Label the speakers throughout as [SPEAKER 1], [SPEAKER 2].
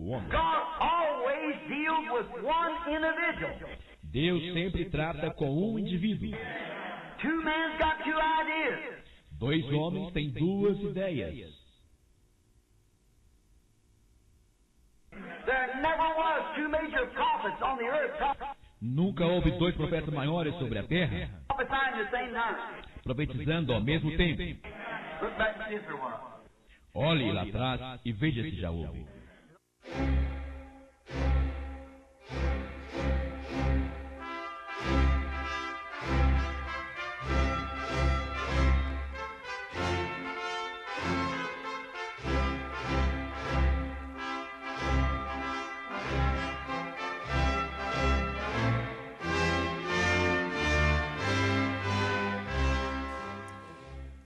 [SPEAKER 1] o homem.
[SPEAKER 2] God always deals with one individual.
[SPEAKER 1] Deus sempre trata com um indivíduo.
[SPEAKER 2] Two men's got two ideas.
[SPEAKER 1] Dois homens têm duas ideias.
[SPEAKER 2] There never was two major prophets on the earth
[SPEAKER 1] Nunca houve dois profetas maiores sobre a terra,
[SPEAKER 2] prophesying at the same time.
[SPEAKER 1] profetizando ao mesmo tempo.
[SPEAKER 2] Look back and see if there was.
[SPEAKER 1] Olhe lá atrás e veja se já houve.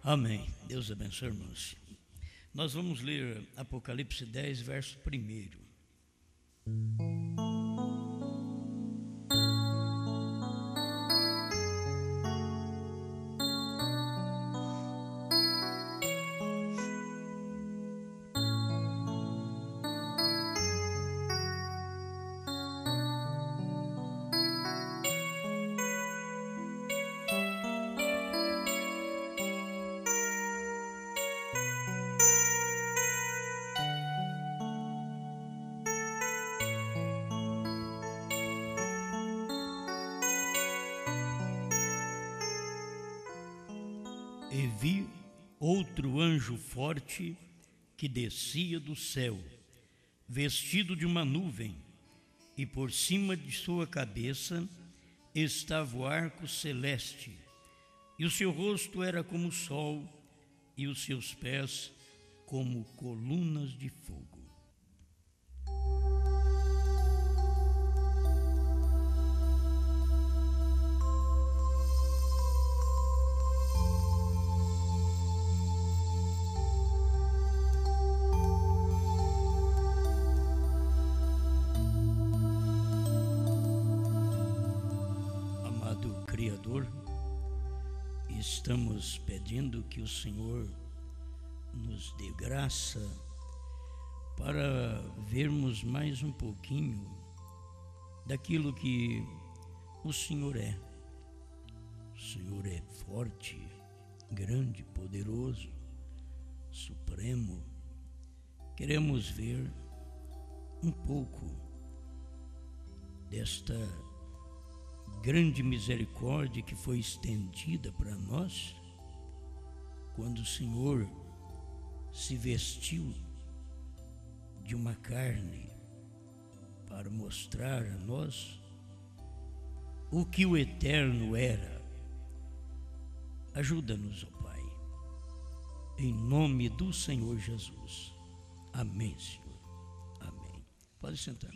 [SPEAKER 3] Amém. Deus abençoe, irmãos. Nós vamos ler Apocalipse 10, verso 1. E vi outro anjo forte que descia do céu, vestido de uma nuvem, e por cima de sua cabeça estava o arco celeste, e o seu rosto era como o sol, e os seus pés como colunas de fogo. Criador, estamos pedindo que o Senhor nos dê graça para vermos mais um pouquinho daquilo que o Senhor é. O Senhor é forte, grande, poderoso, supremo. Queremos ver um pouco desta grande misericórdia que foi estendida para nós quando o Senhor se vestiu de uma carne para mostrar a nós o que o eterno era. Ajuda-nos, ó Pai, em nome do Senhor Jesus. Amém, Senhor. Amém. Pode sentar.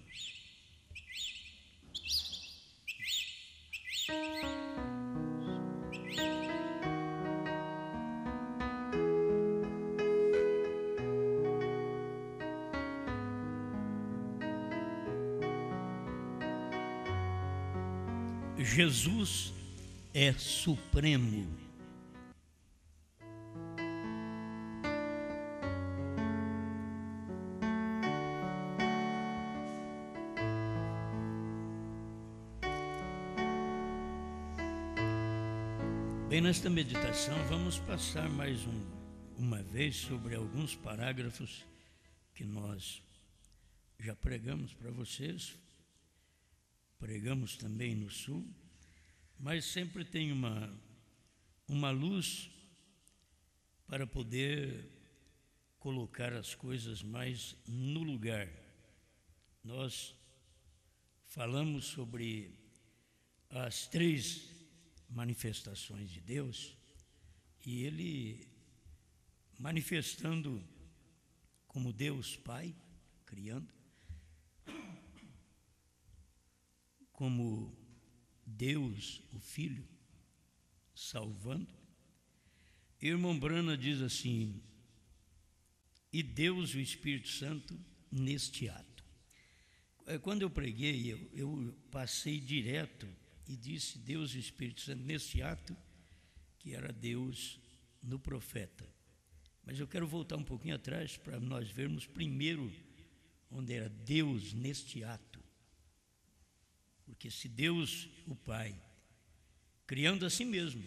[SPEAKER 3] Jesus é supremo. Bem, nesta meditação vamos passar mais uma vez sobre alguns parágrafos que nós já pregamos para vocês. Pregamos também no Sul, mas sempre tem uma luz para poder colocar as coisas mais no lugar. Nós falamos sobre as 3 manifestações de Deus e Ele manifestando como Deus Pai, criando, como Deus, o Filho, salvando. Irmão Brana diz assim: e Deus, o Espírito Santo, neste ato. Quando eu preguei, eu passei direto e disse Deus e o Espírito Santo neste ato, que era Deus no profeta. Mas eu quero voltar um pouquinho atrás para nós vermos primeiro onde era Deus neste ato. Porque se Deus, o Pai, criando a si mesmo,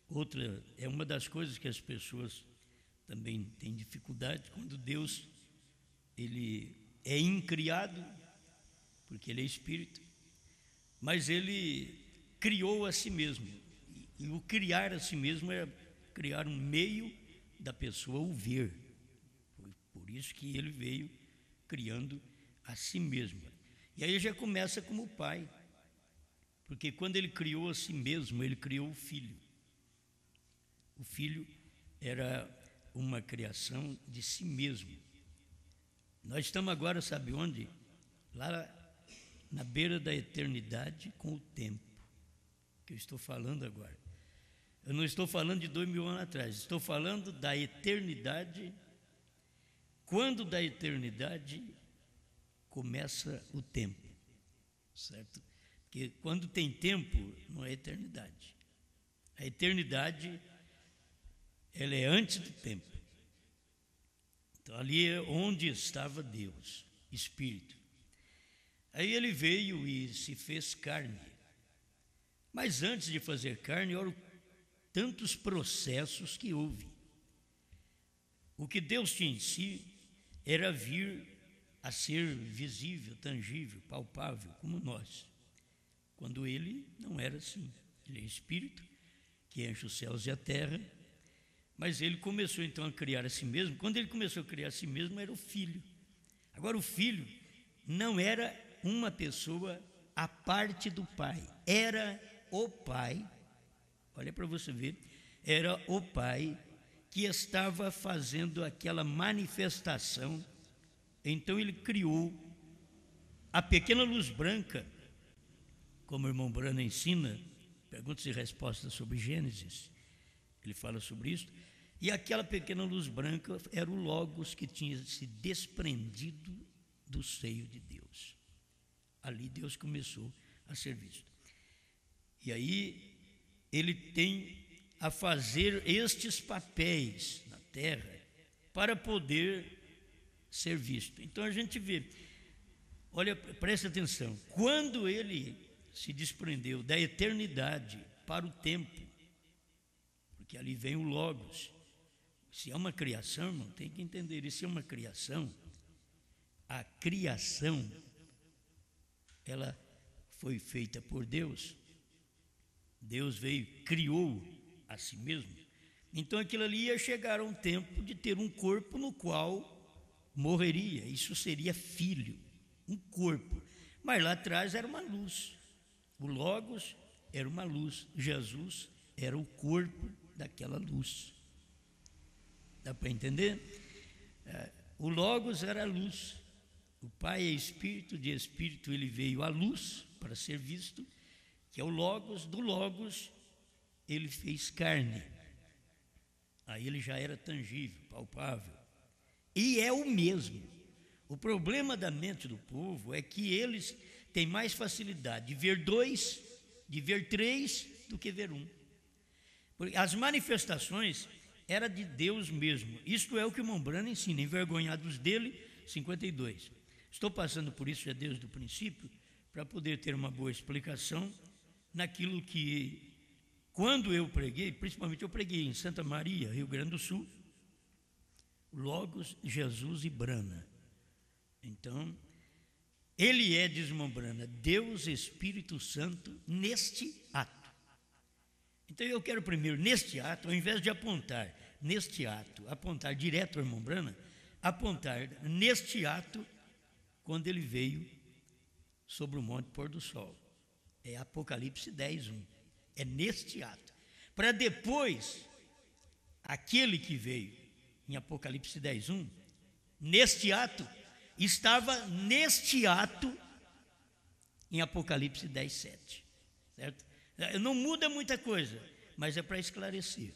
[SPEAKER 3] outra é uma das coisas que as pessoas também têm dificuldade, quando Deus, ele é incriado, porque ele é espírito, mas ele criou a si mesmo. E o criar a si mesmo é criar um meio da pessoa o ver. Por isso que ele veio criando a si mesmo. E aí já começa como pai, porque quando ele criou a si mesmo, ele criou o filho. O filho era uma criação de si mesmo. Nós estamos agora, sabe onde? Lá na beira da eternidade com o tempo, que eu estou falando agora. Eu não estou falando de 2000 anos atrás, estou falando da eternidade. Quando da eternidade começa o tempo, certo? Porque quando tem tempo, não é eternidade. A eternidade, ela é antes do tempo. Então, ali é onde estava Deus, Espírito. Aí ele veio e se fez carne. Mas antes de fazer carne, olha tantos processos que houve. O que Deus tinha em si era vir a ser visível, tangível, palpável, como nós. Quando ele não era assim. Ele é Espírito, que enche os céus e a terra. Mas ele começou então a criar a si mesmo. Quando ele começou a criar a si mesmo, era o Filho. Agora, o Filho não era uma pessoa à parte do Pai. Era o Pai, olha para você ver, era o Pai que estava fazendo aquela manifestação. Então ele criou a pequena luz branca, como o irmão Brana ensina, perguntas e respostas sobre Gênesis, ele fala sobre isso, e aquela pequena luz branca era o Logos que tinha se desprendido do seio de Deus. Ali Deus começou a ser visto. E aí ele tem a fazer estes papéis na terra para poder ser visto. Então a gente vê, olha, presta atenção, quando ele se desprendeu da eternidade para o tempo, porque ali vem o Logos. Se é uma criação, irmão, tem que entender, isso é uma criação. A criação, ela foi feita por Deus. Deus veio, criou a si mesmo. Então aquilo ali ia chegar a um tempo de ter um corpo no qual morreria. Isso seria filho, um corpo. Mas lá atrás era uma luz. O Logos era uma luz. Jesus era o corpo daquela luz. Dá para entender? O Logos era a luz. O Pai é Espírito, de Espírito ele veio à luz para ser visto, que é o Logos. Do Logos ele fez carne. Aí ele já era tangível, palpável. E é o mesmo. O problema da mente do povo é que eles têm mais facilidade de ver dois, de ver três, do que ver um. Porque as manifestações eram de Deus mesmo. Isto é o que o irmão Brana ensina, Envergonhados dele, 52. Estou passando por isso já desde o princípio, para poder ter uma boa explicação naquilo que, quando eu preguei, principalmente eu preguei em Santa Maria, Rio Grande do Sul, Logos, Jesus e Brana. Então, ele é, diz o irmão Brana, Deus Espírito Santo neste ato. Então eu quero primeiro, neste ato, ao invés de apontar neste ato, apontar direto ao irmão Brana, apontar neste ato, quando ele veio sobre o monte pôr do sol. É Apocalipse 10:1. É neste ato. Para depois, aquele que veio em Apocalipse 10:1, neste ato, estava neste ato em Apocalipse 10:7. Certo? Não muda muita coisa, mas é para esclarecer.